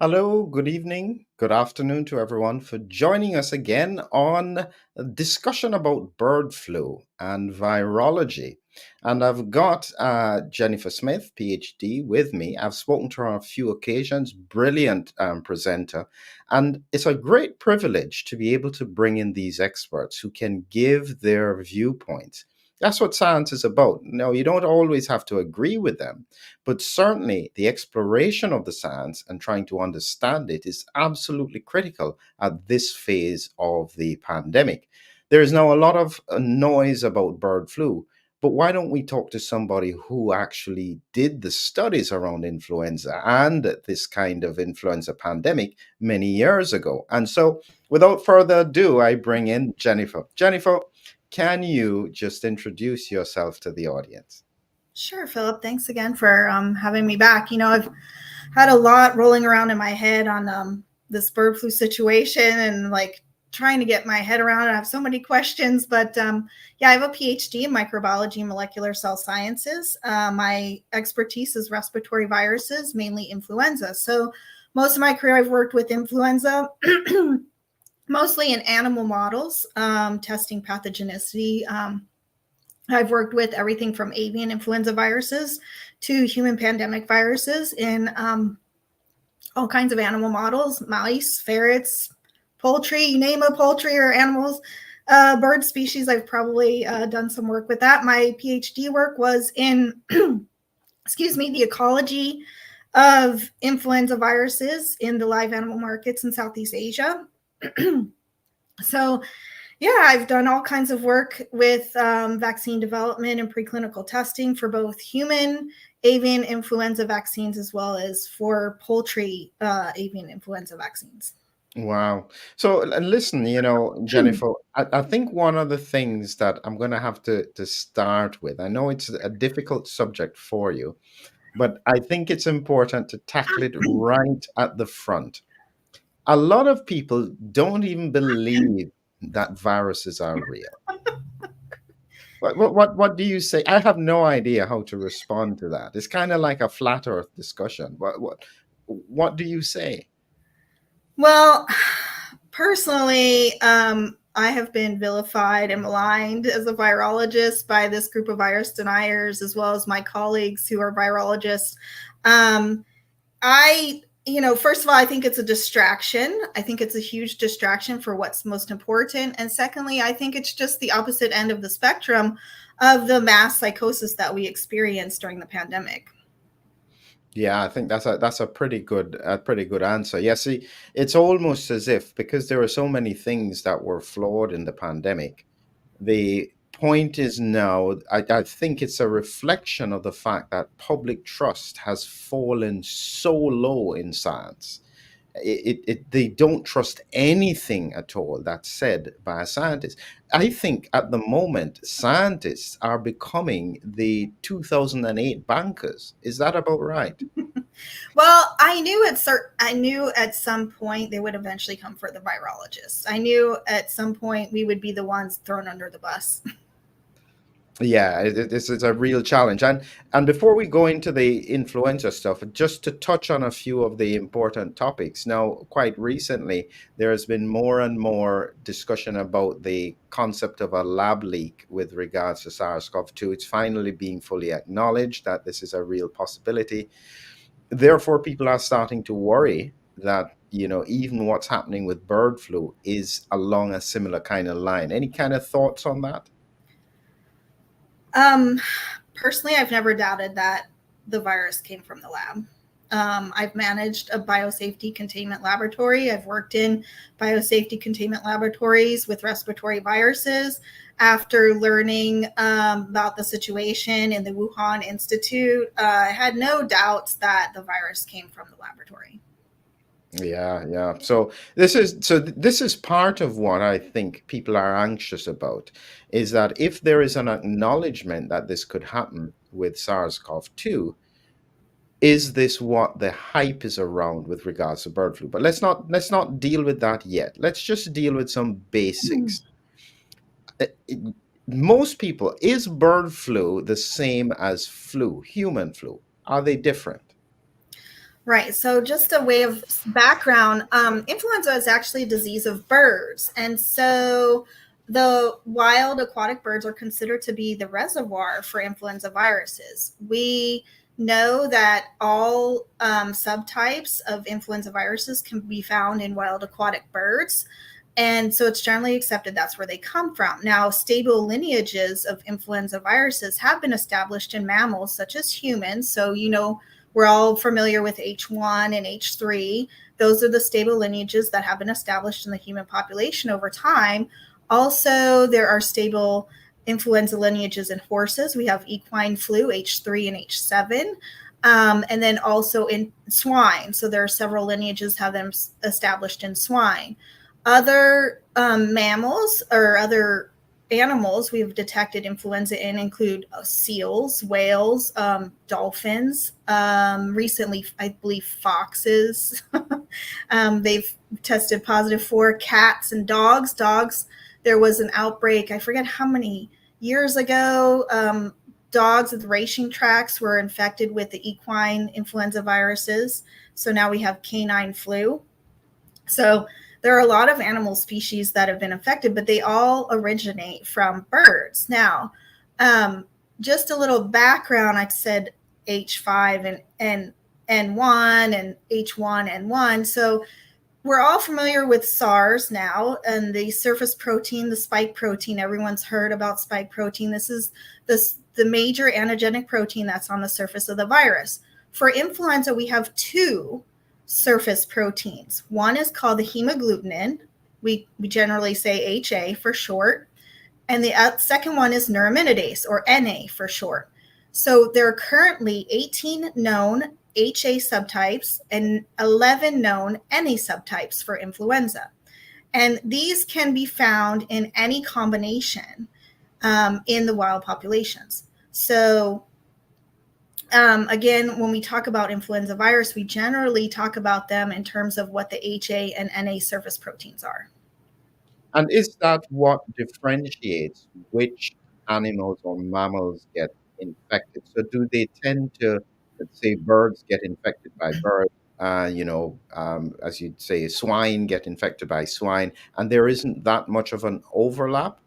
Hello, good evening, good afternoon to everyone for joining us again on a discussion about bird flu and virology. And I've got Jennifer Smith, PhD, with me. I've spoken to her on a few occasions, brilliant presenter. And it's a great privilege to be able to bring in these experts who can give their viewpoints. That's what science is about. No, you don't always have to agree with them, but certainly, the exploration of the science and trying to understand it is absolutely critical at this phase of the pandemic. There is now a lot of noise about bird flu, but why don't we talk to somebody who actually did the studies around influenza and this kind of influenza pandemic many years ago? And so, without further ado, I bring in Jennifer. Jennifer, can you just introduce yourself to the audience? Sure, Philip. Thanks again for having me back. I've had a lot rolling around in my head on this bird flu situation and trying to get my head around it. I have so many questions, but yeah, I have a PhD in microbiology and molecular cell sciences. My expertise is respiratory viruses, mainly influenza. So most of my career, I've worked with influenza. Mostly in animal models, testing pathogenicity. I've worked with everything from avian influenza viruses to human pandemic viruses in all kinds of animal models, mice, ferrets, poultry, you name a poultry or animals, bird species. I've probably done some work with that. My PhD work was in, excuse me, the ecology of influenza viruses in the live animal markets in Southeast Asia. So yeah, I've done all kinds of work with vaccine development and preclinical testing for both human avian influenza vaccines as well as for poultry avian influenza vaccines. Wow. So listen, Jennifer, I think one of the things that I'm going to have to start with, I know it's a difficult subject for you, but I think it's important to tackle it right at the front. A lot of people don't even believe that viruses are real. What do you say? I have no idea how to respond to that. It's kind of like a flat earth discussion. What do you say? Well, personally, I have been vilified and maligned as a virologist by this group of virus deniers, as well as my colleagues who are virologists. Um, first of all, I think it's a distraction. I think it's a huge distraction for what's most important. And secondly, I think it's just the opposite end of the spectrum of the mass psychosis that we experienced during the pandemic. Yeah, I think that's a pretty good answer. Yeah, see, it's almost as if because there are so many things that were flawed in the pandemic, the point is now, I think it's a reflection of the fact that public trust has fallen so low in science. They don't trust anything at all that's said by a scientist. I think at the moment, scientists are becoming the 2008 bankers. Is that about right? Well, I knew at some point they would eventually come for the virologists. I knew at some point we would be the ones thrown under the bus. Yeah, this is a real challenge. And before we go into the influenza stuff, just to touch on a few of the important topics. Now, quite recently, there has been more and more discussion about the concept of a lab leak with regards to SARS-CoV-2. It's finally being fully acknowledged that this is a real possibility. Therefore, people are starting to worry that, even what's happening with bird flu is along a similar kind of line. Any kind of thoughts on that? Um, Personally, I've never doubted that the virus came from the lab. I've managed a biosafety containment laboratory. I've worked in biosafety containment laboratories with respiratory viruses. After learning about the situation in the Wuhan Institute, I had no doubts that the virus came from the laboratory. Yeah, yeah. So this is part of what I think people are anxious about is that if there is an acknowledgement that this could happen with SARS-CoV-2, is this what the hype is around with regards to bird flu? But let's not deal with that yet. Let's just deal with some basics. Uh, it- Most people, is bird flu the same as flu, human flu? Are they different? Right. So, just a way of background, influenza is actually a disease of birds. And so, the wild aquatic birds are considered to be the reservoir for influenza viruses. We know that all subtypes of influenza viruses can be found in wild aquatic birds. And so it's generally accepted that's where they come from. Now, stable lineages of influenza viruses have been established in mammals such as humans. So, we're all familiar with H1 and H3. Those are the stable lineages that have been established in the human population over time. Also, there are stable influenza lineages in horses. We have equine flu, H3 and H7. And then also in swine. So there are several lineages have them established in swine. Other mammals or other animals we've detected influenza in include seals, whales, dolphins, recently, I believe, foxes. They've tested positive for cats and dogs. Dogs, there was an outbreak, I forget how many years ago. Dogs with racing tracks were infected with the equine influenza viruses. So now we have canine flu. So there are a lot of animal species that have been affected, but they all originate from birds. Now, just a little background, I said H5 and N1 and H1N1. So we're all familiar with SARS now and the surface protein, the spike protein. Everyone's heard about spike protein. This is the major antigenic protein that's on the surface of the virus. For influenza, we have two surface proteins. One is called the hemagglutinin. We generally say HA for short. And the second one is neuraminidase, or NA for short. So there are currently 18 known HA subtypes and 11 known NA subtypes for influenza. And these can be found in any combination in the wild populations. So again, when we talk about influenza virus, we generally talk about them in terms of what the HA and NA surface proteins are. And is that what differentiates which animals or mammals get infected? So do they tend to, let's say, birds get infected by birds, as you'd say, swine get infected by swine, and there isn't that much of an overlap?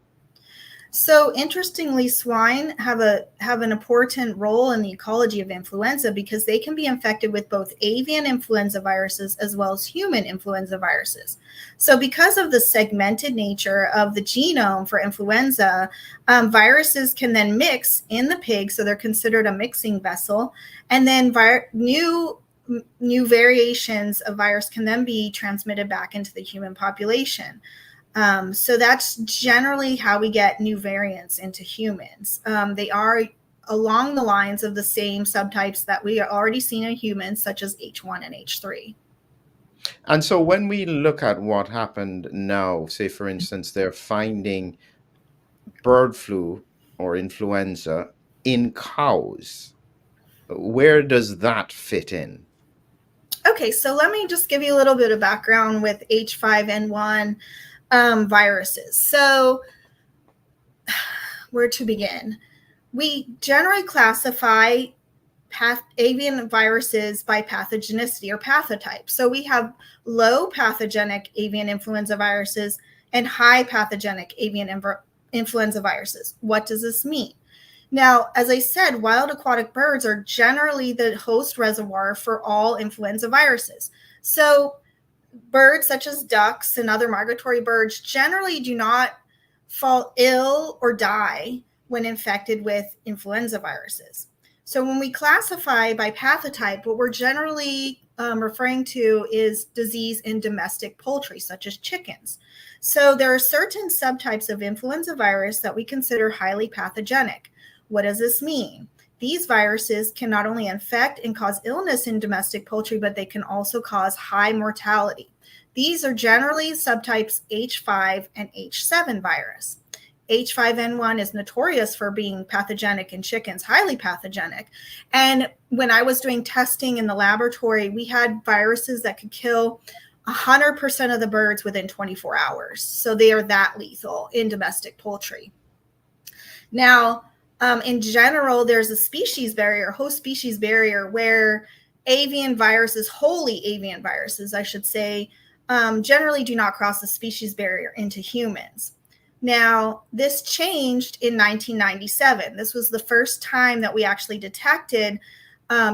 So interestingly, swine have an important role in the ecology of influenza because they can be infected with both avian influenza viruses as well as human influenza viruses. So because of the segmented nature of the genome for influenza, viruses can then mix in the pig, so they're considered a mixing vessel, and then new variations of virus can then be transmitted back into the human population. So that's generally how we get new variants into humans. They are along the lines of the same subtypes that we are already seen in humans, such as H1 and H3. And so when we look at what happened now, say for instance, they're finding bird flu or influenza in cows, where does that fit in? Okay, so let me just give you a little bit of background with H5N1 viruses. So, where to begin? We generally classify avian viruses by pathogenicity or pathotype. So we have low pathogenic avian influenza viruses and high pathogenic avian influenza viruses. What does this mean? Now, as I said, wild aquatic birds are generally the host reservoir for all influenza viruses. So birds such as ducks and other migratory birds generally do not fall ill or die when infected with influenza viruses. So when we classify by pathotype, what we're generally referring to is disease in domestic poultry, such as chickens. So there are certain subtypes of influenza virus that we consider highly pathogenic. What does this mean? These viruses can not only infect and cause illness in domestic poultry, but they can also cause high mortality. These are generally subtypes H5 and H7 virus. H5N1 is notorious for being pathogenic in chickens, highly pathogenic. And when I was doing testing in the laboratory, we had viruses that could kill 100% of the birds within 24 hours. So they are that lethal in domestic poultry. Now, in general, there's a species barrier, host species barrier, where avian viruses, wholly avian viruses, I should say, generally do not cross the species barrier into humans. Now, this changed in 1997. This was the first time that we actually detected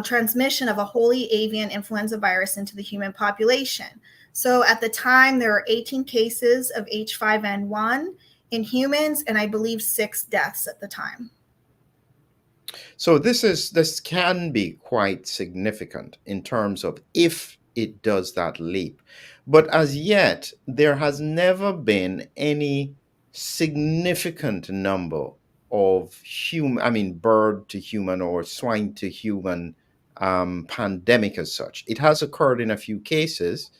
transmission of a wholly avian influenza virus into the human population. So at the time, there were 18 cases of H5N1 in humans, and I believe 6 deaths at the time. So this can be quite significant in terms of if it does that leap. But as yet, there has never been any significant number of bird to human or swine to human pandemic as such. It has occurred in a few cases,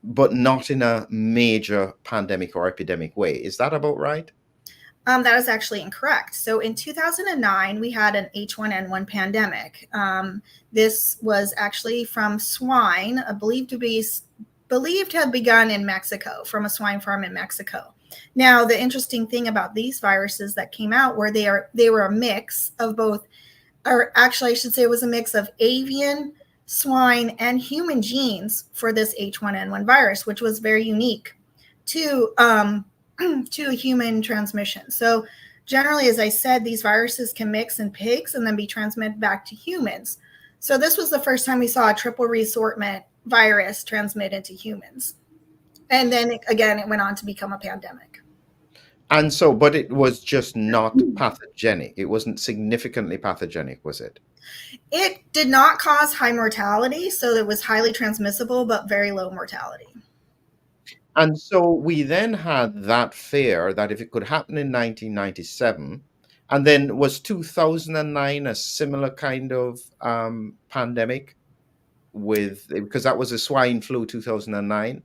but not in a major pandemic or epidemic way. Is that about right? That is actually incorrect. So in 2009, we had an H1N1 pandemic. This was actually from swine, believed to have begun in Mexico, from a swine farm in Mexico. Now, the interesting thing about these viruses that came out were they were a mix of both, or actually, I should say, it was a mix of avian, swine, and human genes for this H1N1 virus, which was very unique to to a human transmission. So generally, as I said, these viruses can mix in pigs and then be transmitted back to humans. So this was the first time we saw a triple reassortment virus transmitted to humans. And then again, it went on to become a pandemic. And so, but it was just not pathogenic. It wasn't significantly pathogenic, was it? It did not cause high mortality, so it was highly transmissible, but very low mortality. And so we then had that fear that if it could happen in 1997, and then was 2009 a similar kind of pandemic with, because that was a swine flu 2009?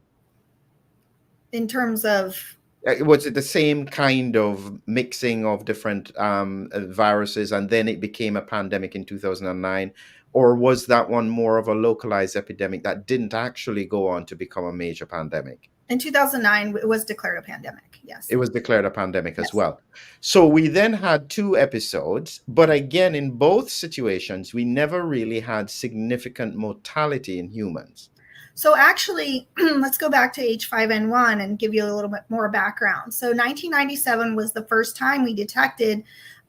In terms of, Was it the same kind of mixing of different viruses and then it became a pandemic in 2009? Or was that one more of a localized epidemic that didn't actually go on to become a major pandemic? in 2009, it was declared a pandemic. Yes. It was declared a pandemic as Yes. well. So we then had 2 episodes, but again, in both situations, we never really had significant mortality in humans. So actually, let's go back to H5N1 and give you a little bit more background. So 1997 was the first time we detected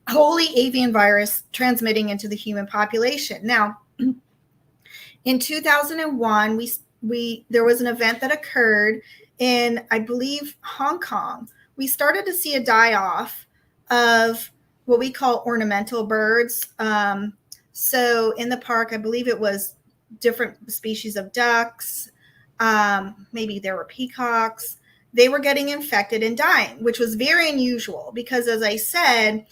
wholly avian virus transmitting into the human population. Now, in 2001, there was an event that occurred in, I believe, Hong Kong. We started to see a die-off of what we call ornamental birds. So in the park, I believe it was different species of ducks. Maybe there were peacocks. They were getting infected and dying, which was very unusual because, as I said,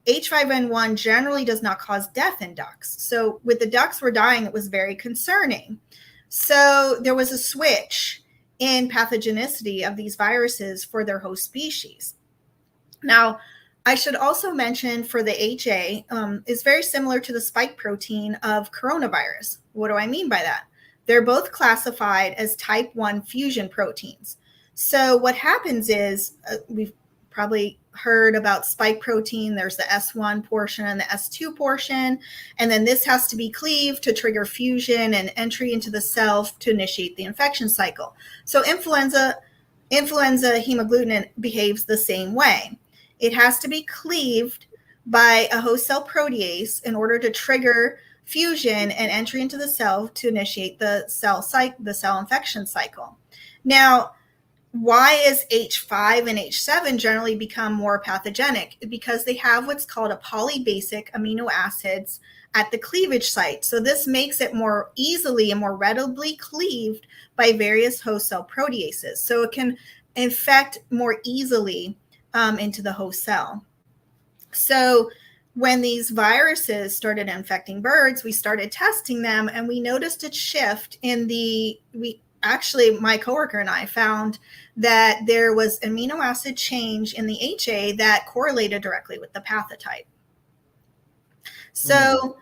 H5N1 generally does not cause death in ducks. So with the ducks were dying, it was very concerning. So there was a switch in pathogenicity of these viruses for their host species. Now, I should also mention for the HA is very similar to the spike protein of coronavirus. What do I mean by that? They're both classified as type 1 fusion proteins. So what happens is we've probably heard about spike protein. There's the S1 portion and the S2 portion. And then this has to be cleaved to trigger fusion and entry into the cell to initiate the infection cycle. So influenza hemagglutinin behaves the same way. It has to be cleaved by a host cell protease in order to trigger fusion and entry into the cell to initiate the cell infection cycle. Now, why is H5 and H7 generally become more pathogenic? Because they have what's called a polybasic amino acids at the cleavage site. So this makes it more easily and more readily cleaved by various host cell proteases. So it can infect more easily into the host cell. So when these viruses started infecting birds, we started testing them and we noticed a shift in my coworker and I found that there was amino acid change in the HA that correlated directly with the pathotype. So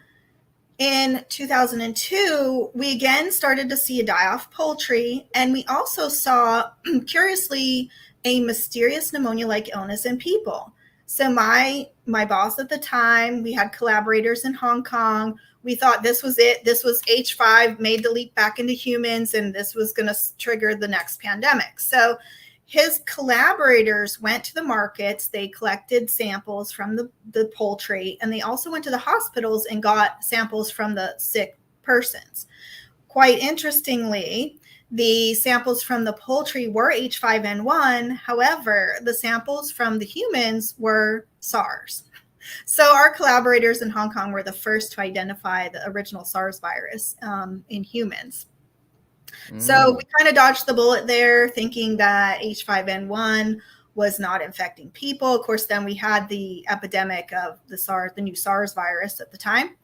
in 2002, we again started to see a die-off poultry, and we also saw, curiously, a mysterious pneumonia-like illness in people. So my boss at the time, we had collaborators in Hong Kong. We thought this was it. This was H5 made the leap back into humans, and this was going to trigger the next pandemic. So his collaborators went to the markets. They collected samples from the poultry, and they also went to the hospitals and got samples from the sick persons. Quite interestingly, the samples from the poultry were H5N1. However, the samples from the humans were SARS. So our collaborators in Hong Kong were the first to identify the original SARS virus in humans. So we kind of dodged the bullet there, thinking that H5N1 was not infecting people. Of course, then we had the epidemic of the new SARS virus at the time.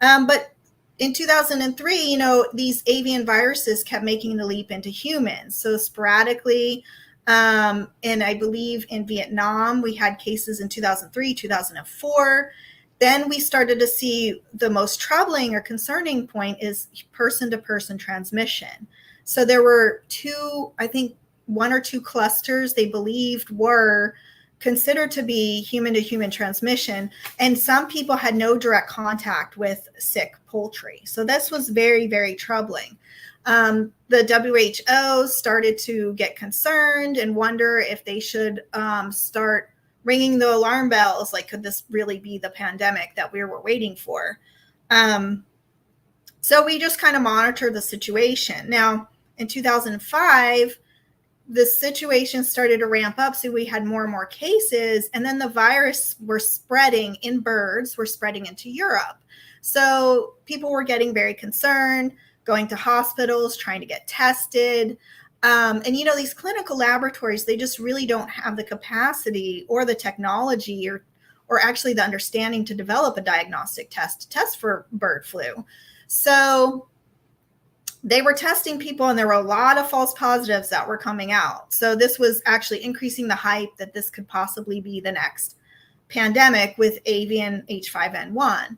But in 2003, these avian viruses kept making the leap into humans. So sporadically, and I believe in Vietnam, we had cases in 2003, 2004. Then we started to see the most troubling or concerning point is person-to-person transmission. So there were one or two clusters they believed were considered to be human-to-human transmission, and some people had no direct contact with sick poultry. So this was very, very troubling. The WHO started to get concerned and wonder if they should start ringing the alarm bells, like, could this really be the pandemic that we were waiting for? So we just kind of monitored the situation. Now, in 2005, the situation started to ramp up, so we had more and more cases, and then the virus were spreading in birds, were spreading into Europe. So people were getting very concerned, going to hospitals, trying to get tested. And these clinical laboratories, they just really don't have the capacity or the technology or actually the understanding to develop a diagnostic test to test for bird flu. So they were testing people, and there were a lot of false positives that were coming out. So this was actually increasing the hype that this could possibly be the next pandemic with avian H5N1.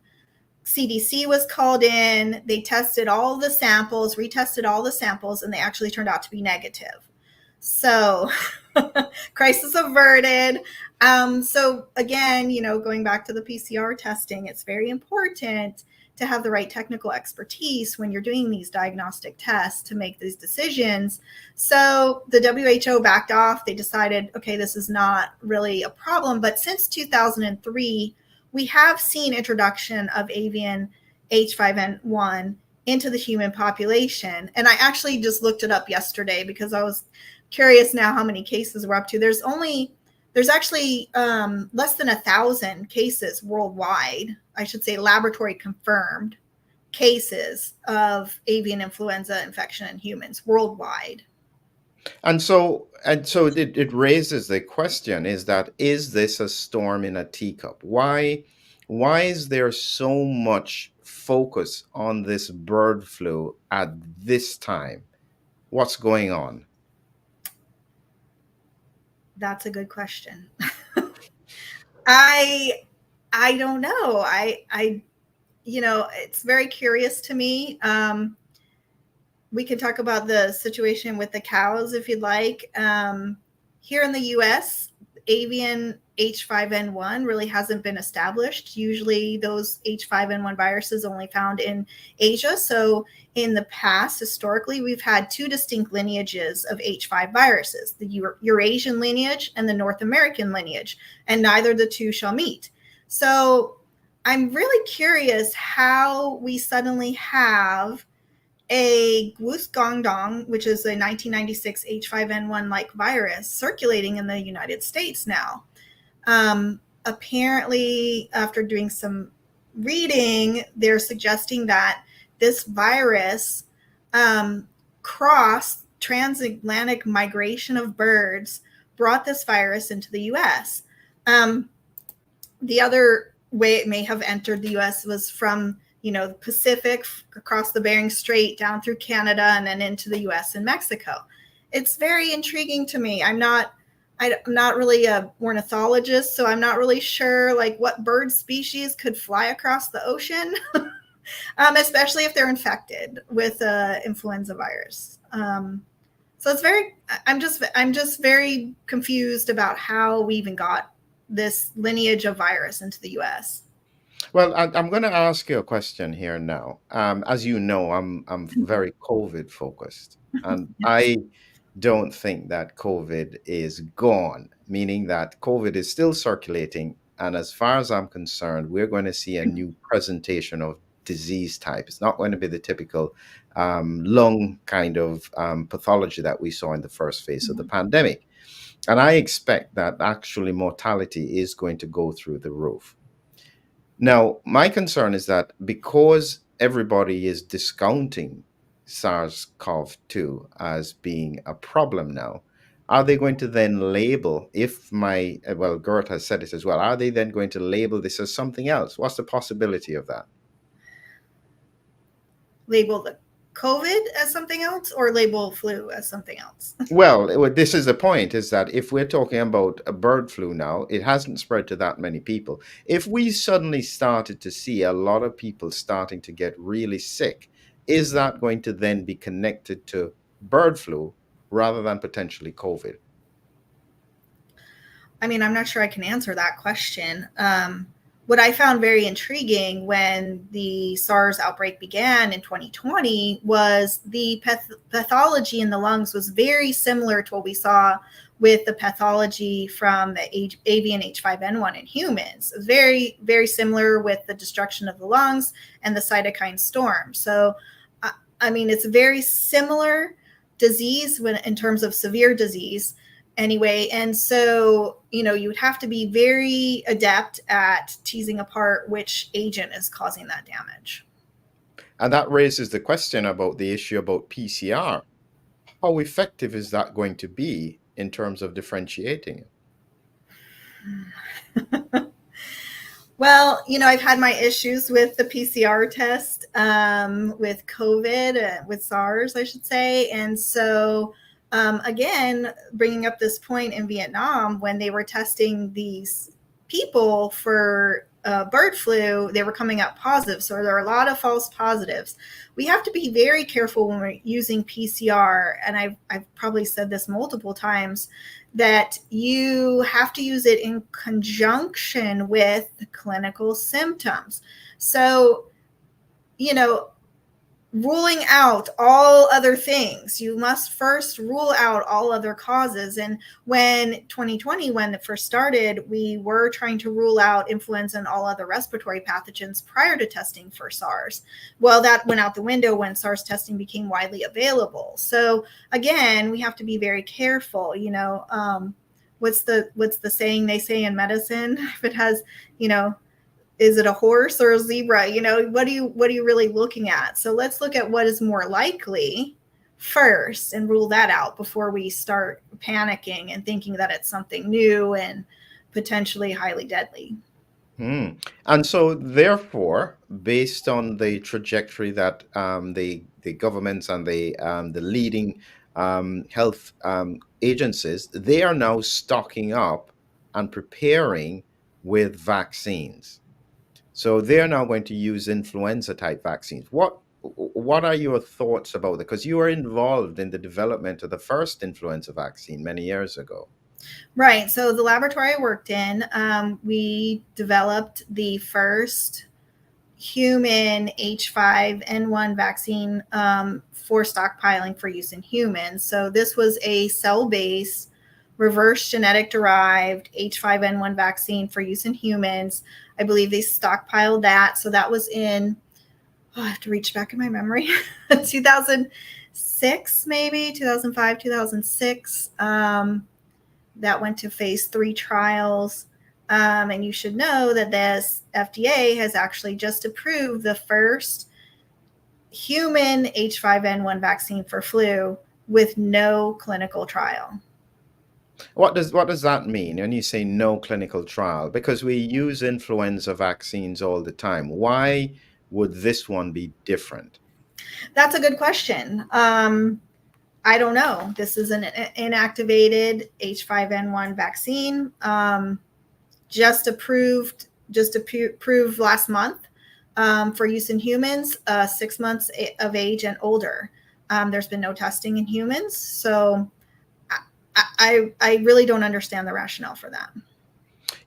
CDC was called in. They tested all the samples, retested all the samples, and they actually turned out to be negative. So crisis averted. So again, going back to the PCR testing, it's very important to have the right technical expertise when you're doing these diagnostic tests to make these decisions. So the WHO backed off. They decided, okay, this is not really a problem. But since 2003, we have seen introduction of avian H5N1 into the human population. And I actually just looked it up yesterday because I was curious now how many cases we're up to. There's actually less than 1,000 cases worldwide, I should say laboratory confirmed cases of avian influenza infection in humans worldwide. And so it raises the question: is this a storm in a teacup? Why is there so much focus on this bird flu at this time? What's going on? That's a good question. I don't know. It's very curious to me. We can talk about the situation with the cows if you'd like. Here in the US, avian H5N1 really hasn't been established. Usually those H5N1 viruses only found in Asia. So in the past, historically, we've had two distinct lineages of H5 viruses, the Eurasian lineage and the North American lineage, and neither of the two shall meet. So I'm really curious how we suddenly have a Guangdong, which is a 1996 H5N1-like virus circulating in the United States now. Apparently, after doing some reading, they're suggesting that this virus crossed transatlantic migration of birds, brought this virus into the U.S. The other way it may have entered the U.S. was from the Pacific, across the Bering Strait, down through Canada, and then into the U.S. and Mexico. It's very intriguing to me. I'm not really a ornithologist, so I'm not really sure what bird species could fly across the ocean, especially if they're infected with influenza virus. So I'm just very confused about how we even got this lineage of virus into the US. Well, I'm going to ask you a question here now. As you know, I'm very COVID focused, and Yes. I don't think that COVID is gone, meaning that COVID is still circulating. And as far as I'm concerned, we're going to see a new presentation of disease type. It's not going to be the typical lung kind of pathology that we saw in the first phase of the pandemic. And I expect that actually mortality is going to go through the roof. Now, my concern is that because everybody is discounting SARS-CoV-2 as being a problem now, are they going to then label, if my, well, Geert has said it as well, are they then going to label this as something else? What's the possibility of that? Label the COVID as something else or label flu as something else? Well, this is the point, is that if we're talking about a bird flu now, it hasn't spread to that many people. If we suddenly started to see a lot of people starting to get really sick, is that going to then be connected to bird flu rather than potentially COVID? I mean, I'm not sure I can answer that question. What I found very intriguing when the SARS outbreak began in 2020 was the pathology in the lungs was very similar to what we saw with the pathology from the avian H5N1 in humans. Very, very similar with the destruction of the lungs and the cytokine storm. So, I mean, it's a very similar disease in terms of severe disease anyway. And so, you would have to be very adept at teasing apart which agent is causing that damage. And that raises the question about the issue about PCR. How effective is that going to be in terms of differentiating it? Well, I've had my issues with the PCR test, with COVID, with SARS, I should say. And so, again, bringing up this point in Vietnam, when they were testing these people for bird flu, they were coming up positive. So there are a lot of false positives. We have to be very careful when we're using PCR. And I've probably said this multiple times, that you have to use it in conjunction with the clinical symptoms. So, ruling out all other things, you must first rule out all other causes. And when 2020, when it first started, we were trying to rule out influenza and all other respiratory pathogens prior to testing for SARS. Well, that went out the window when SARS testing became widely available. So again, we have to be very careful. What's the saying they say in medicine? If it has, is it a horse or a zebra? What are you really looking at? So let's look at what is more likely first and rule that out before we start panicking and thinking that it's something new and potentially highly deadly. And so, therefore, based on the trajectory that the governments and the leading health agencies, they are now stocking up and preparing with vaccines. So they are now going to use influenza type vaccines. What are your thoughts about that? Because you were involved in the development of the first influenza vaccine many years ago. Right. So the laboratory I worked in, we developed the first human H5N1 vaccine for stockpiling for use in humans. So this was a cell-based, reverse genetic derived H5N1 vaccine for use in humans. I believe they stockpiled that. So that was in, I have to reach back in my memory, 2006, maybe 2005, 2006. That went to phase 3 trials. And you should know that this FDA has actually just approved the first human H5N1 vaccine for flu with no clinical trial. What does that mean when you say no clinical trial? Because we use influenza vaccines all the time. Why would this one be different? That's a good question. I don't know. This is an inactivated H5N1 vaccine, just approved last month, for use in humans, 6 months of age and older. There's been no testing in humans, so I really don't understand the rationale for that.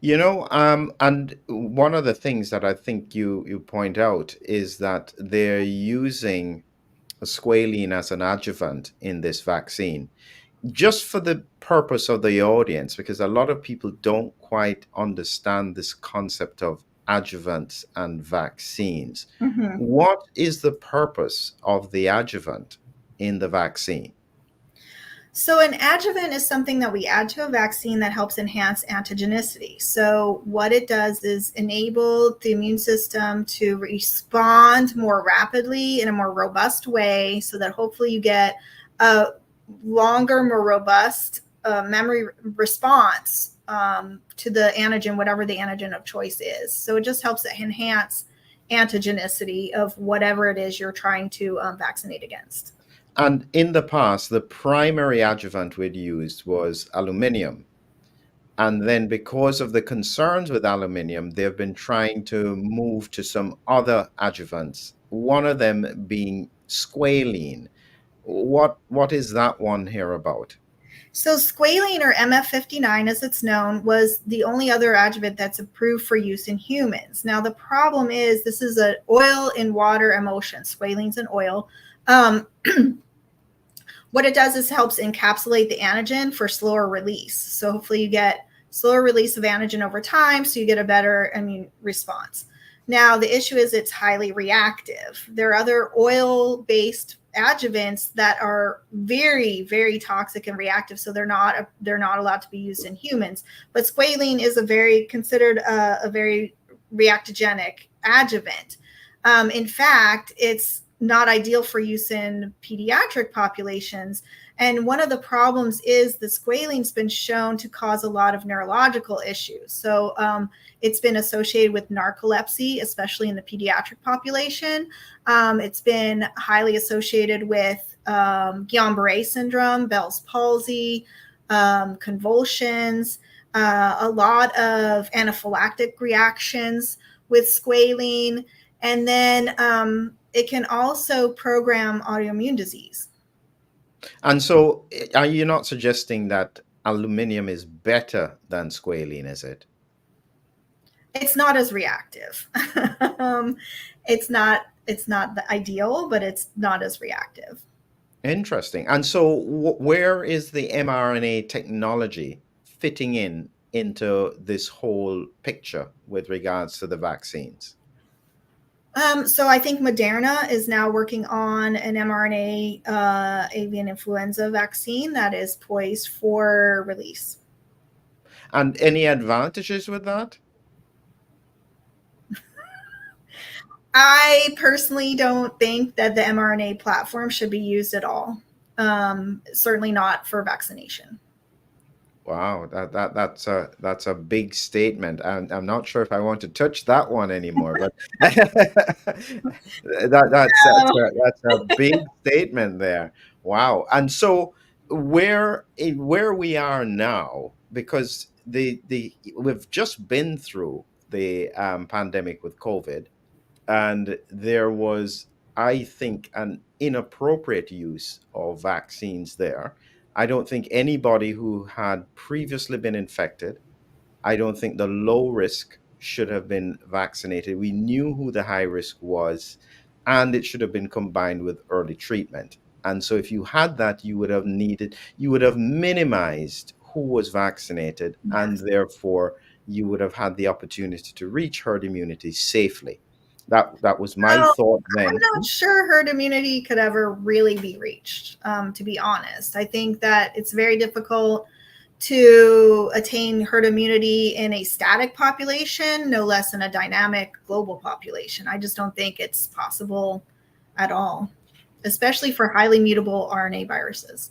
And one of the things that I think you point out is that they're using squalene as an adjuvant in this vaccine, just for the purpose of the audience, because a lot of people don't quite understand this concept of adjuvants and vaccines. Mhm. What is the purpose of the adjuvant in the vaccine? So, an adjuvant is something that we add to a vaccine that helps enhance antigenicity. So, what it does is enable the immune system to respond more rapidly in a more robust way so that hopefully you get a longer, more robust memory response to the antigen, whatever the antigen of choice is. So, it just helps enhance antigenicity of whatever it is you're trying to vaccinate against. And in the past, the primary adjuvant we'd used was aluminium. And then, because of the concerns with aluminium, they've been trying to move to some other adjuvants, one of them being squalene. What is that one here about? So squalene, or MF59 as it's known, was the only other adjuvant that's approved for use in humans. Now the problem is this is an oil in water emulsion. Squalene's an oil. Um, what it does is helps encapsulate the antigen for slower release. So hopefully you get slower release of antigen over time, so you get a better immune response. Now the issue is it's highly reactive. There are other oil-based adjuvants that are very, very toxic and reactive, so they're not allowed to be used in humans. But squalene is considered a very reactogenic adjuvant. In fact, it's not ideal for use in pediatric populations. And one of the problems is the squalene's been shown to cause a lot of neurological issues. So it's been associated with narcolepsy, especially in the pediatric population. It's been highly associated with Guillain-Barré syndrome, Bell's palsy, convulsions, a lot of anaphylactic reactions with squalene. And then it can also program autoimmune disease. And so, are you not suggesting that aluminium is better than squalene, is it? It's not as reactive. um, it's not the ideal, but it's not as reactive. Interesting. And so, where is the mRNA technology fitting into this whole picture with regards to the vaccines? So I think Moderna is now working on an mRNA avian influenza vaccine that is poised for release. And any advantages with that? I personally don't think that the mRNA platform should be used at all. Certainly not for vaccination. Wow, that's a big statement. I'm not sure if I want to touch that one anymore, but that's a big statement there. Wow. And so, where we are now, because the we've just been through the pandemic with COVID, and there was, I think, an inappropriate use of vaccines there. I don't think anybody who had previously been infected, I don't think the low risk should have been vaccinated. We knew who the high risk was, and it should have been combined with early treatment. And so, if you had that, you would have minimized who was vaccinated, and Yes. therefore you would have had the opportunity to reach herd immunity safely. That was my Well, thought I'm then. not sure herd immunity could ever really be reached, to be honest. I think that it's very difficult to attain herd immunity in a static population, no less in a dynamic global population. I just don't think it's possible at all, especially for highly mutable RNA viruses.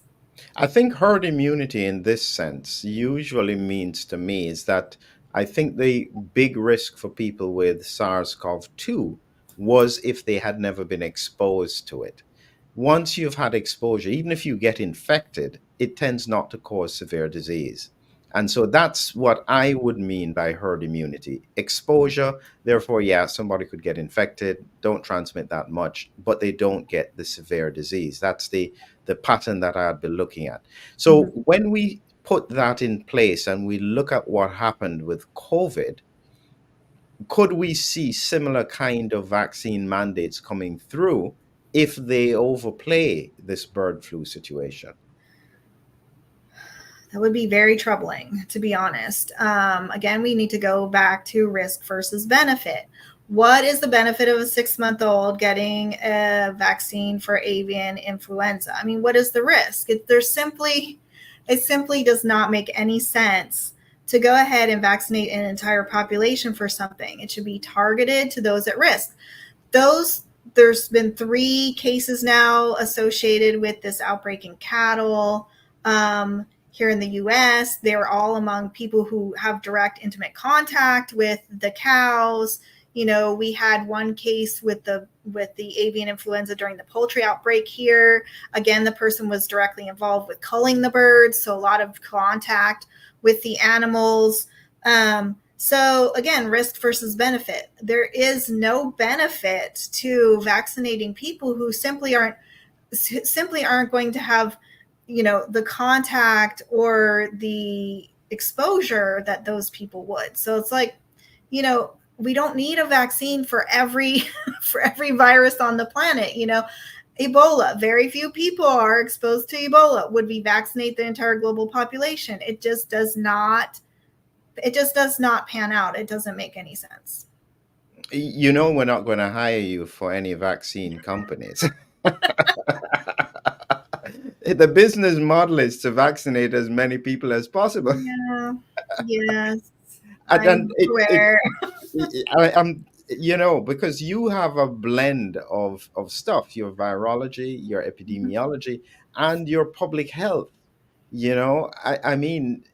I think herd immunity in this sense usually means to me is that I think the big risk for people with SARS-CoV-2 was if they had never been exposed to it. Once you've had exposure, even if you get infected, it tends not to cause severe disease. And so that's what I would mean by herd immunity. Exposure, therefore, yeah, somebody could get infected, don't transmit that much, but they don't get the severe disease. That's the pattern that I'd be looking at. So Mhm. when we put that in place and we look at what happened with COVID, could we see similar kind of vaccine mandates coming through if they overplay this bird flu situation? That would be very troubling, to be honest. Again, we need to go back to risk versus benefit. What is the benefit of a 6-month-old getting a vaccine for avian influenza? I mean, what is the risk? It simply does not make any sense to go ahead and vaccinate an entire population for something. It should be targeted to those at risk. There's been 3 cases now associated with this outbreak in cattle. Here in the US, they're all among people who have direct intimate contact with the cows. We had one case with the avian influenza during the poultry outbreak here. Again, the person was directly involved with culling the birds, so a lot of contact with the animals. So again, risk versus benefit. There is no benefit to vaccinating people who simply aren't going to have the contact or the exposure that those people would. So it's like, we don't need a vaccine for every for every virus on the planet. Ebola, very few people are exposed to Ebola. Would we vaccinate the entire global population? It just does not pan out. It doesn't make any sense. We're not going to hire you for any vaccine companies. The business model is to vaccinate as many people as possible. Yeah. Yes. And then I'm aware. I'm, because you have a blend of stuff, your virology, your epidemiology, and your public health. I mean,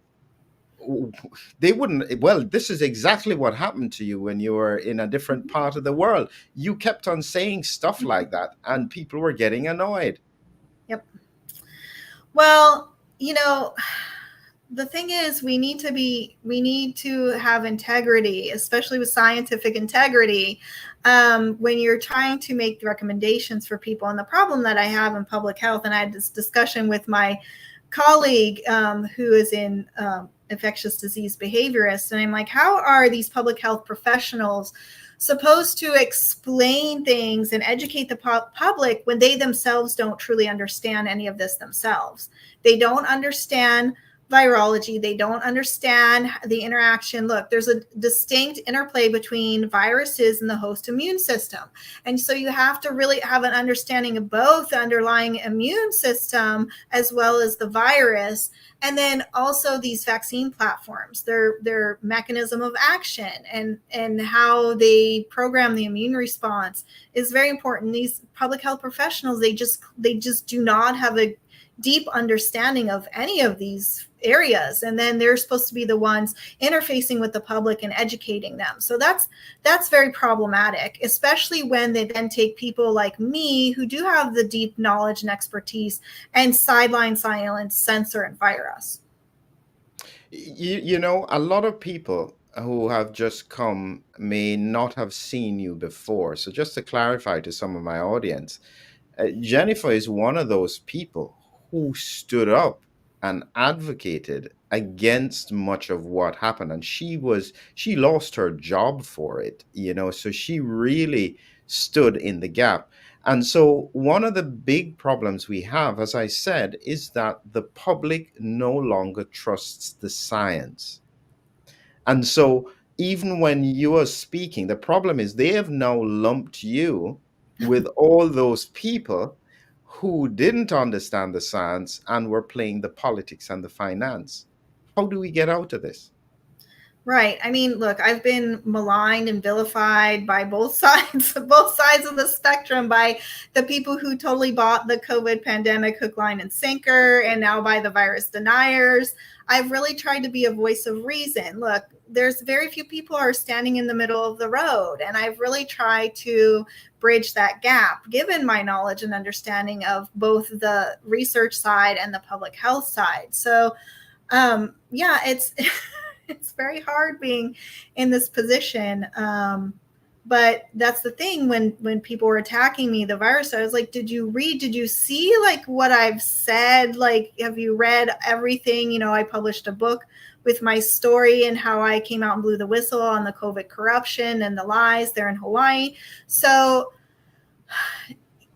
they wouldn't. Well, this is exactly what happened to you when you were in a different part of the world. You kept on saying stuff like that, and people were getting annoyed. Yep. Well, the thing is, we need to have integrity, especially with scientific integrity, when you're trying to make recommendations for people. And the problem that I have in public health, and I had this discussion with my colleague who is in infectious disease behaviorist, and I'm like, how are these public health professionals supposed to explain things and educate the public when they themselves don't truly understand any of this themselves? They don't understand virology. They don't understand the interaction. Look, there's a distinct interplay between viruses and the host immune system. And so you have to really have an understanding of both the underlying immune system as well as the virus. And then also these vaccine platforms, their mechanism of action and how they program the immune response is very important. These public health professionals, they just do not have a deep understanding of any of these areas, and then they're supposed to be the ones interfacing with the public and educating them. So that's very problematic, especially when they then take people like me who do have the deep knowledge and expertise and sideline silence, censor, and fire us. A lot of people who have just come may not have seen you before. So just to clarify to some of my audience, Jennifer is one of those people who stood up and advocated against much of what happened, and she lost her job for it, so she really stood in the gap. And so one of the big problems we have, as I said, is that the public no longer trusts the science. And so even when you are speaking, the problem is they have now lumped you with all those people who didn't understand the science and were playing the politics and the finance. How do we get out of this? Right. I mean, look, I've been maligned and vilified by both sides of the spectrum, by the people who totally bought the COVID pandemic hook, line, and sinker, and now by the virus deniers. I've really tried to be a voice of reason. Look, there's very few people who are standing in the middle of the road, and I've really tried to bridge that gap, given my knowledge and understanding of both the research side and the public health side. So, yeah, it's it's very hard being in this position. But that's the thing, when people were attacking me, the virus, I was like, did you read, did you see like what I've said? Like, have you read everything? I published a book with my story and how I came out and blew the whistle on the COVID corruption and the lies there in Hawaii. So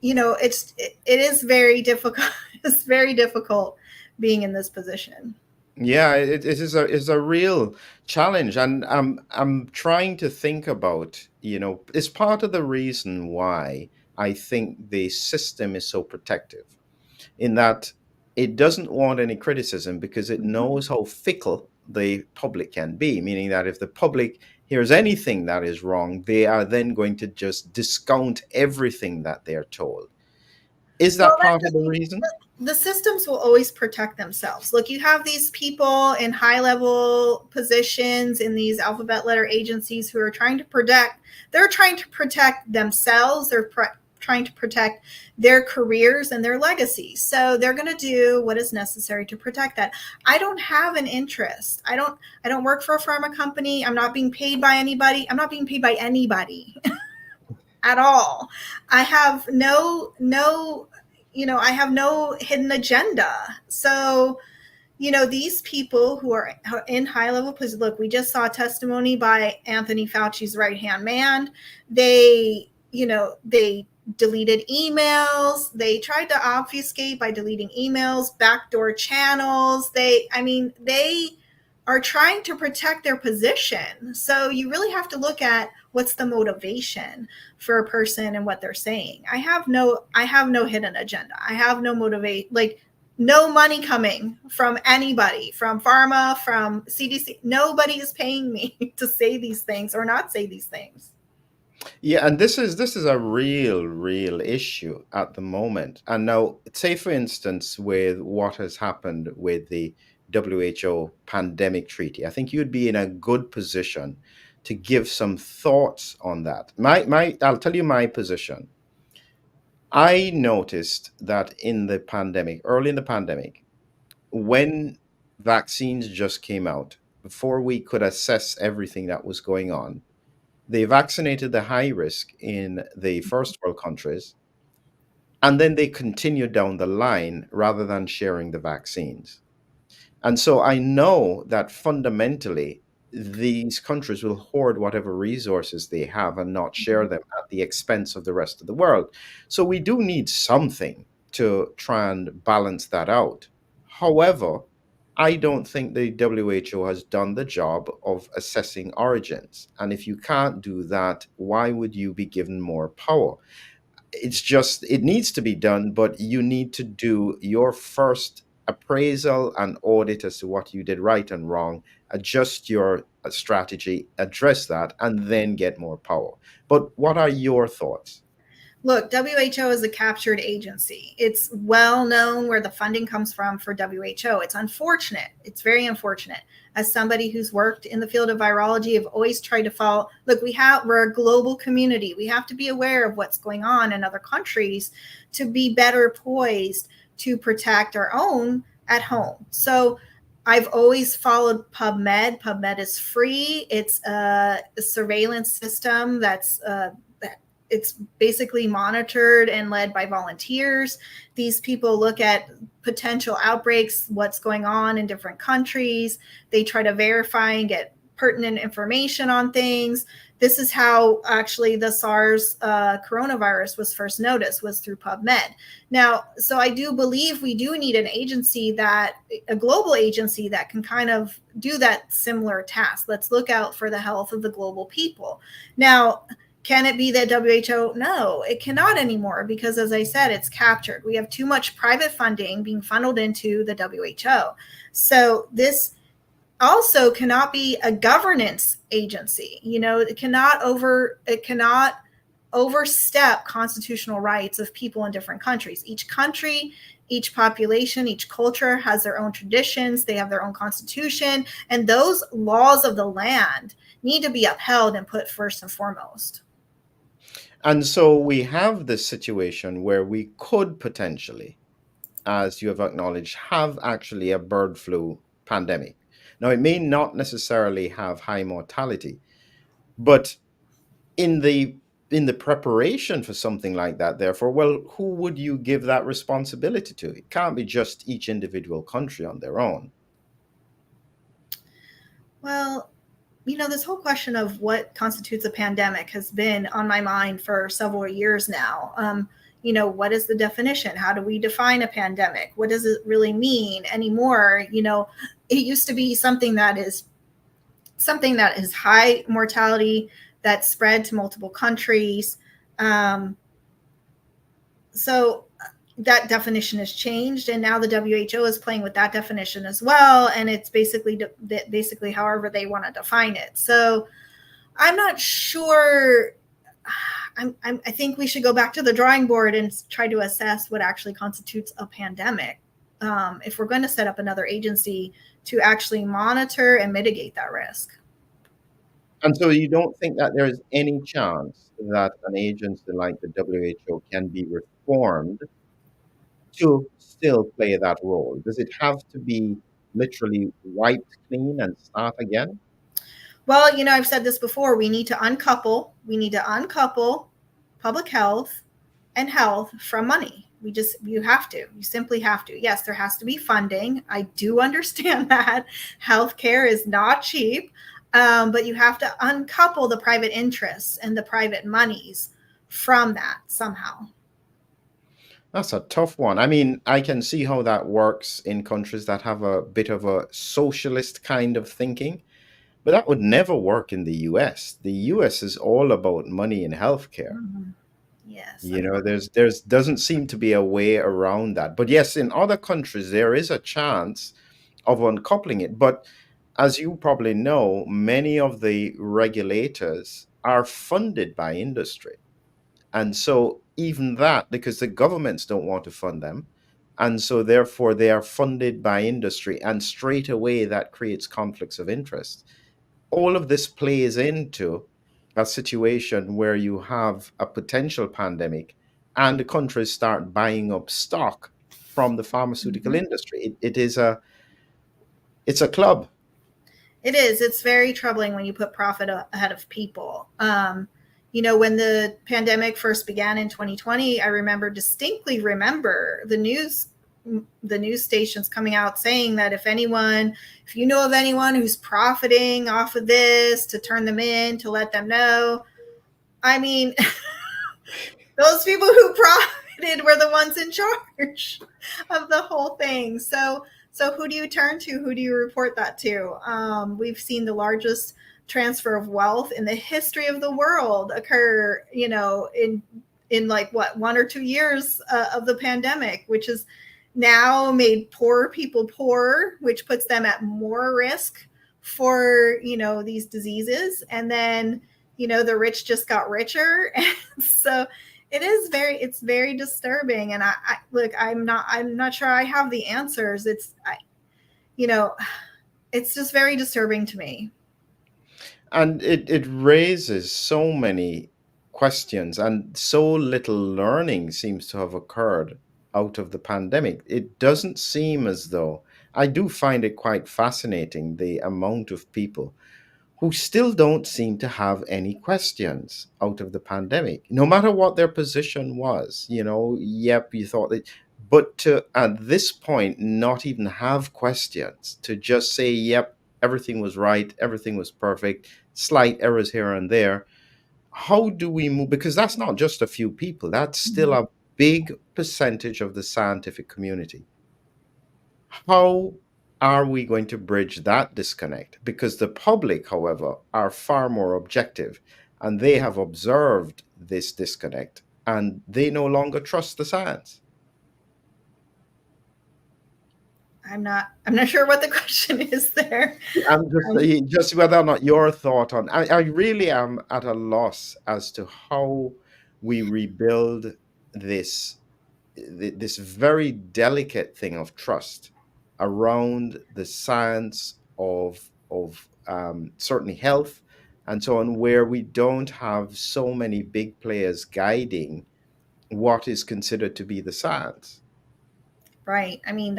it is very difficult. It's very difficult being in this position. Yeah, it is a real challenge, and I'm trying to think about, it's part of the reason why I think the system is so protective, in that it doesn't want any criticism because it Mhm. knows how fickle the public can be, meaning that if the public hears anything that is wrong, they are then going to just discount everything that they're told. Is Well, that part of the reason? the systems will always protect themselves. Look, you have these people in high level positions in these alphabet letter agencies who are trying to protect, they're trying to protect themselves, trying to protect their careers and their legacies. So they're going to do what is necessary to protect that. I don't have an interest. I don't work for a pharma company. I'm not being paid by anybody. I'm not being paid by anybody at all. I have I have no hidden agenda. So, these people who are in high level positions, look, we just saw testimony by Anthony Fauci's right hand man. They deleted emails. They tried to obfuscate by deleting emails, backdoor channels. They are trying to protect their position. So you really have to look at what's the motivation for a person and what they're saying. I have no hidden agenda. I have no motivate, like, no money coming from anybody, from pharma, from CDC. Nobody is paying me to say these things or not say these things. Yeah, and this is a real issue at the moment. And now, say for instance, with what has happened with the WHO pandemic treaty, I think you'd be in a good position to give some thoughts on that. I'll tell you my position. I noticed that early in the pandemic, when vaccines just came out, before we could assess everything that was going on, they vaccinated the high risk in the first world countries, and then they continued down the line rather than sharing the vaccines. And so I know that fundamentally, these countries will hoard whatever resources they have and not share them at the expense of the rest of the world. So we do need something to try and balance that out. However, I don't think the WHO has done the job of assessing origins. And if you can't do that, why would you be given more power? It's just, it needs to be done, but you need to do your first appraisal and audit as to what you did right and wrong, adjust your strategy, address that, and then get more power. But what are your thoughts? Look, WHO is a captured agency. It's well known where the funding comes from for WHO. It's unfortunate. It's very unfortunate. As somebody who's worked in the field of virology, I've always tried to follow. Look, we're a global community. We have to be aware of what's going on in other countries to be better poised to protect our own at home. So I've always followed PubMed. PubMed is free. It's a surveillance system it's basically monitored and led by volunteers. These people look at potential outbreaks, what's going on in different countries. They try to verify and get pertinent information on things. This is how actually the SARS coronavirus was first noticed, was through PubMed. Now, so I do believe we do need a global agency that can kind of do that similar task. Let's look out for the health of the global people. Now, can it be that WHO? No, it cannot anymore because, as I said, it's captured. We have too much private funding being funneled into the WHO. So this also cannot be a governance agency. It cannot overstep constitutional rights of people in different countries. Each country, each population, each culture has their own traditions, they have their own constitution, and those laws of the land need to be upheld and put first and foremost. And so we have this situation where we could potentially, as you have acknowledged, have actually a bird flu pandemic. Now, it may not necessarily have high mortality, but in the preparation for something like that, therefore, well, who would you give that responsibility to? It can't be just each individual country on their own. Well, this whole question of what constitutes a pandemic has been on my mind for several years now. What is the definition? How do we define a pandemic? What does it really mean anymore? It used to be something that is high mortality that spread to multiple countries. Um, so that definition has changed, and now the WHO is playing with that definition as well, and it's basically however they want to define it. So I'm not sure. I think we should go back to the drawing board and try to assess what actually constitutes a pandemic. If we're going to set up another agency to actually monitor and mitigate that risk. And so you don't think that there is any chance that an agency like the WHO can be reformed to still play that role? Does it have to be literally wiped clean and start again? Well, I've said this before. We need to uncouple. We need to uncouple public health and health from money. You have to. You simply have to. Yes, there has to be funding. I do understand that healthcare is not cheap, but you have to uncouple the private interests and the private monies from that somehow. That's a tough one. I mean, I can see how that works in countries that have a bit of a socialist kind of thinking, but that would never work in the US. The US is all about money in healthcare. Mhm. Yes, You know, there's doesn't seem to be a way around that. But yes, in other countries there is a chance of uncoupling it. But as you probably know, many of the regulators are funded by industry. And so even that, because the governments don't want to fund them, and so therefore they are funded by industry, and straight away that creates conflicts of interest. All of this plays into a situation where you have a potential pandemic and the countries start buying up stock from the pharmaceutical mhm. industry. It's a club. It is. It's very troubling when you put profit ahead of people. When the pandemic first began in 2020, distinctly remember the news stations coming out saying that if you know of anyone who's profiting off of this, to turn them in, to let them know. I mean, those people who profited were the ones in charge of the whole thing. So who do you turn to? Who do you report that to? We've seen the largest transfer of wealth in the history of the world occur, in like what 1 or 2 years of the pandemic, which has now made poor people poorer, which puts them at more risk for these diseases. And then the rich just got richer. And so it's very disturbing. And I look, I'm not sure I have the answers. You know it's just very disturbing to me. And it raises so many questions, and so little learning seems to have occurred out of the pandemic. It doesn't seem as though, I do find it quite fascinating the amount of people who still don't seem to have any questions out of the pandemic, no matter what their position was. Yep, you thought that, but to at this point not even have questions, to just say, yep, everything was right, everything was perfect, slight errors here and there. How do we move? Because that's not just a few people, that's still Mhm. a big percentage of the scientific community. How are we going to bridge that disconnect? Because the public, however, are far more objective, and they have observed this disconnect and they no longer trust the science. I'm not sure what the question is there. I'm just Um, just whether or not your thought on. I really am at a loss as to how we rebuild this this very delicate thing of trust around the science of certainly health and so on, where we don't have so many big players guiding what is considered to be the science. right. I mean,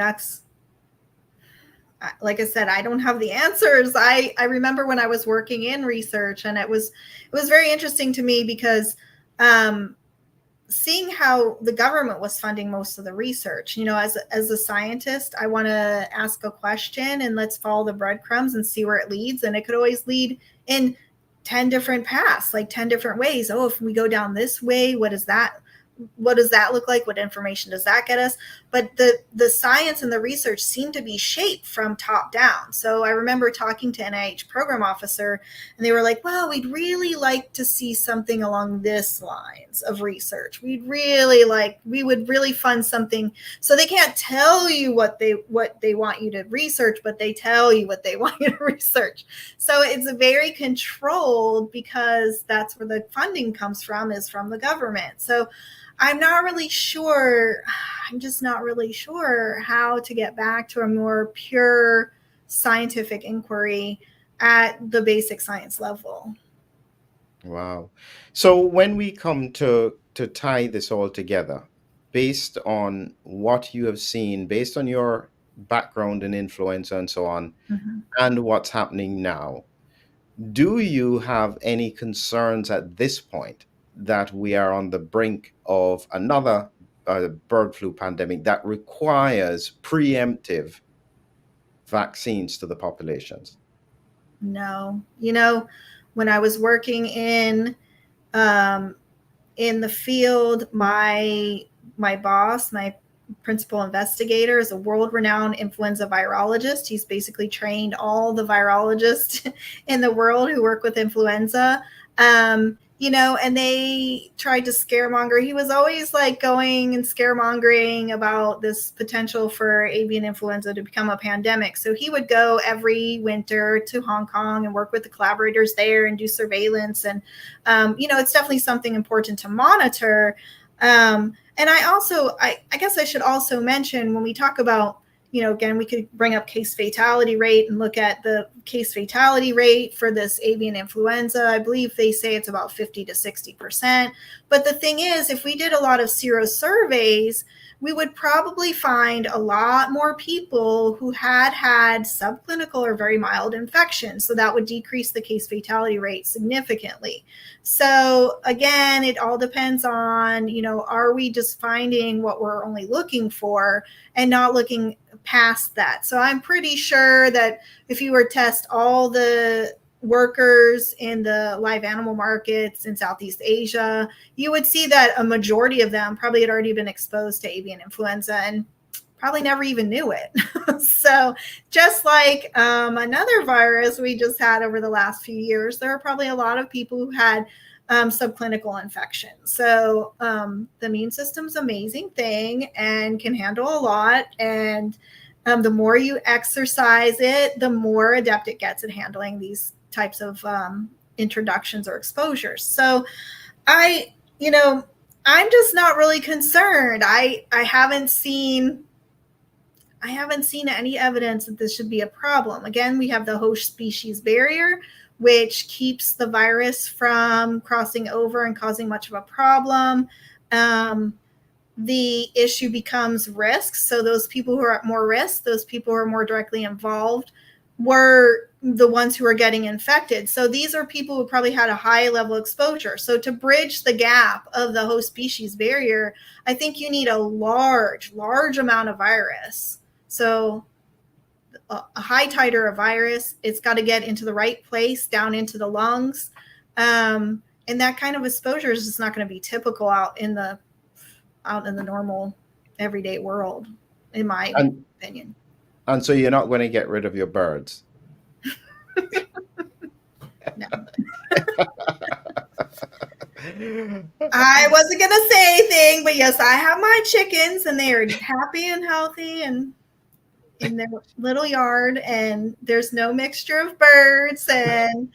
like I said, I don't have the answers. I remember when I was working in research, and it was very interesting to me because seeing how the government was funding most of the research. As a scientist, I want to ask a question and let's follow the breadcrumbs and see where it leads. And it could always lead in 10 different paths, like 10 different ways. Oh, if we go down this way, what does that look like? What information does that get us? But the science and the research seem to be shaped from top down. So I remember talking to NIH program officer, and they were like, well, we'd really like to see something along this lines of research. We would really fund something. So they can't tell you what they want you to research, but they tell you what they want you to research. So it's very controlled because that's where the funding comes from, is from the government. So I'm just not really sure how to get back to a more pure scientific inquiry at the basic science level. Wow. So when we come to tie this all together, based on what you have seen, based on your background in influenza and so on, Mm-hmm. and what's happening now, do you have any concerns at this point that we are on the brink of another bird flu pandemic that requires preemptive vaccines to the populations? No, when I was working in the field, my boss, my principal investigator, is a world-renowned influenza virologist. He's basically trained all the virologists in the world who work with influenza. And they tried to scaremonger. He was always like going and scaremongering about this potential for avian influenza to become a pandemic. So he would go every winter to Hong Kong and work with the collaborators there and do surveillance. And, it's definitely something important to monitor. And I guess I should also mention, when we talk about, again, we could bring up case fatality rate and look at the case fatality rate for this avian influenza. I believe they say it's about 50 to 60%. But the thing is, if we did a lot of serosurveys, we would probably find a lot more people who had subclinical or very mild infections. So that would decrease the case fatality rate significantly. So again, it all depends on, are we just finding what we're only looking for and not looking past that? So I'm pretty sure that if you were to test all the workers in the live animal markets in Southeast Asia, you would see that a majority of them probably had already been exposed to avian influenza and probably never even knew it. So just like another virus we just had over the last few years, there are probably a lot of people who had subclinical infections. So the immune system's an amazing thing and can handle a lot. And the more you exercise it, the more adept it gets at handling these types of introductions or exposures. So I'm just not really concerned. I haven't seen any evidence that this should be a problem. Again, we have the host species barrier, which keeps the virus from crossing over and causing much of a problem. The issue becomes risk. So those people who are at more risk, those people who are more directly involved, were the ones who are getting infected. So these are people who probably had a high level exposure. So to bridge the gap of the host species barrier, I think you need a large amount of virus. So a high titer of virus, it's got to get into the right place, down into the lungs. And that kind of exposure is just not going to be typical out in the normal everyday world, in my opinion. And so you're not going to get rid of your birds? No. I wasn't going to say anything, but yes, I have my chickens and they are happy and healthy and in their little yard, and there's no mixture of birds. And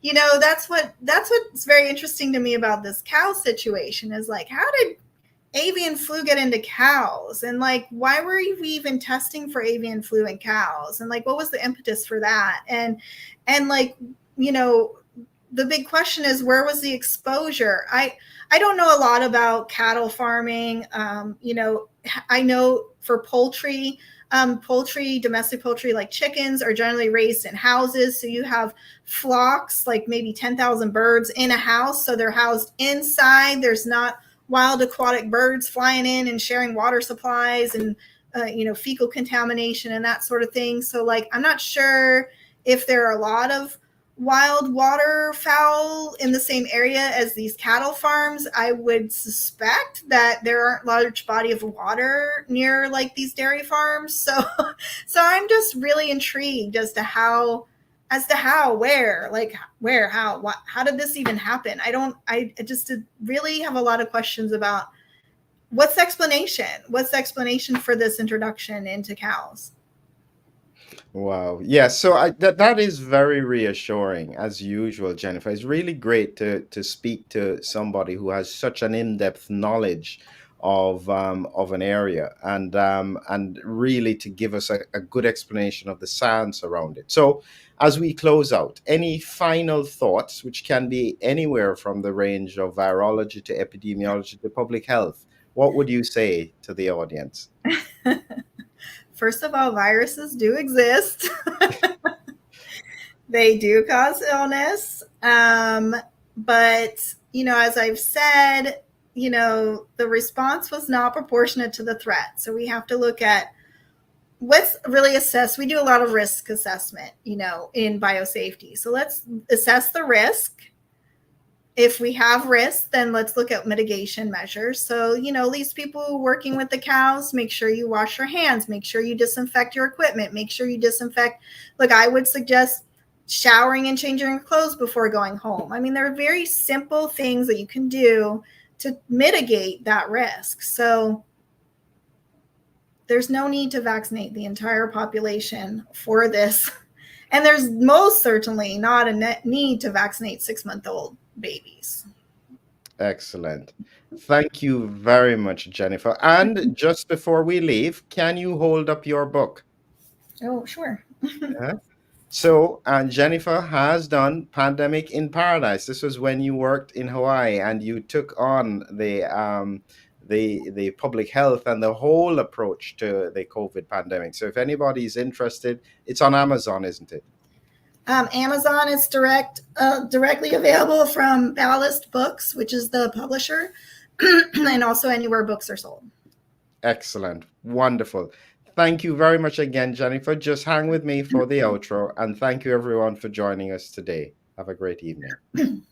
that's what's very interesting to me about this cow situation, is like, how did avian flu get into cows? And like, why were we even testing for avian flu in cows? And like, what was the impetus for that? And like, the big question is, where was the exposure? I don't know a lot about cattle farming. I know for poultry, domestic poultry like chickens are generally raised in houses. So you have flocks, like maybe 10,000 birds in a house. So they're housed inside. There's not wild aquatic birds flying in and sharing water supplies and, fecal contamination and that sort of thing. So, like, I'm not sure if there are a lot of wild waterfowl in the same area as these cattle farms. I would suspect that there aren't large body of water near like these dairy farms. So so I'm just really intrigued as to how, where, like where, how, what, how did this even happen? I just really have a lot of questions about what's the explanation? What's the explanation for this introduction into cows? Wow. Yeah, so that is very reassuring as usual, Jennifer. It's really great to speak to somebody who has such an in-depth knowledge of an area, and really to give us a good explanation of the science around it. So as we close out, any final thoughts, which can be anywhere from the range of virology to epidemiology to public health, what would you say to the audience? First of all, viruses do exist. They do cause illness. But, as I've said, the response was not proportionate to the threat. So we have to look at let's really assess. We do a lot of risk assessment, in biosafety. So let's assess the risk. If we have risk, then let's look at mitigation measures. So, these people working with the cows, make sure you wash your hands, make sure you disinfect your equipment, make sure you disinfect. Look, I would suggest showering and changing your clothes before going home. I mean, there are very simple things that you can do to mitigate that risk. So there's no need to vaccinate the entire population for this. And there's most certainly not a need to vaccinate 6-month-old babies. Excellent. Thank you very much, Jennifer. And just before we leave, can you hold up your book? Oh, sure. Yeah. So, and Jennifer has done Pandemic in Paradise. This was when you worked in Hawaii and you took on the public health and the whole approach to the COVID pandemic. So, if anybody's interested, it's on Amazon, isn't it? Amazon is directly available from Ballast Books, which is the publisher, and also anywhere books are sold. Excellent. Wonderful. Thank you very much again, Jennifer. Just hang with me for the outro. And thank you, everyone, for joining us today. Have a great evening.